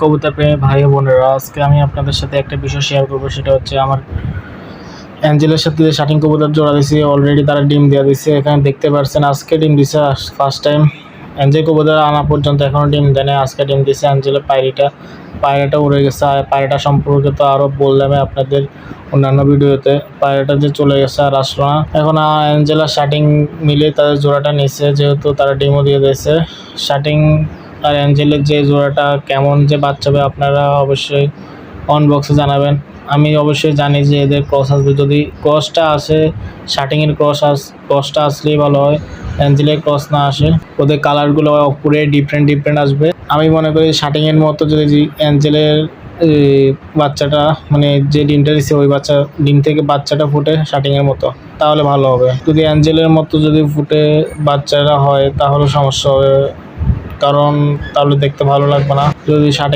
কবুতর প্রেমী ভাই বোনেরা, আজকে আমি আপনাদের সাথে একটা বিষয় শেয়ার করবো। সেটা হচ্ছে আমার অ্যাঞ্জেলের সাথে যে শাটিং কবুতর জোড়া দিয়েছি, অলরেডি তারা ডিম দিয়ে দিচ্ছে। এখানে দেখতে পাচ্ছেন আজকে ডিম দিছে ফার্স্ট টাইম। অ্যাঞ্জেল কবুতর আনা পর্যন্ত এখনও ডিম দেয় না, আজকে ডিম দিছে অ্যাঞ্জেলের পায়রাটা উড়ে গেছে। পায়রাটা সম্পর্কে তো আরও বললাম আপনাদের অন্যান্য ভিডিওতে। পায়রাটা যে চলে গেছে আর আসলো না। এখন অ্যাঞ্জেলার শাটিং মিলে তাদের জোড়াটা নিচ্ছে, যেহেতু তারা ডিমও দিয়ে দিয়েছে। শাটিং আর অ্যাঞ্জেলের যে জোড়াটা কেমন যে বাচ্চা হবে আপনারা অবশ্যই বক্সে জানাবেন। আমি অবশ্যই জানি যে এদের ক্রস আসবে, যদি ক্রসটা আসে শাটিংয়ের ক্রসটা আসলেই ভালো হয়। অ্যাঞ্জেলের ক্রস না আসে, ওদের কালারগুলো পুরো ডিফারেন্ট আসবে। আমি মনে করি শাটিংয়ের মতো যদি অ্যাঞ্জেলের বাচ্চাটা মানে যে ডিমটা দিচ্ছে ওই ডিম থেকে বাচ্চাটা ফুটে শাটিংয়ের মতো, তাহলে ভালো হবে। যদি অ্যাঞ্জেলের মতো যদি ফুটে বাচ্চারা হয় তাহলে সমস্যা হবে, কারণ তাহলে দেখতে ভালো লাগবে না। যদি শাটিং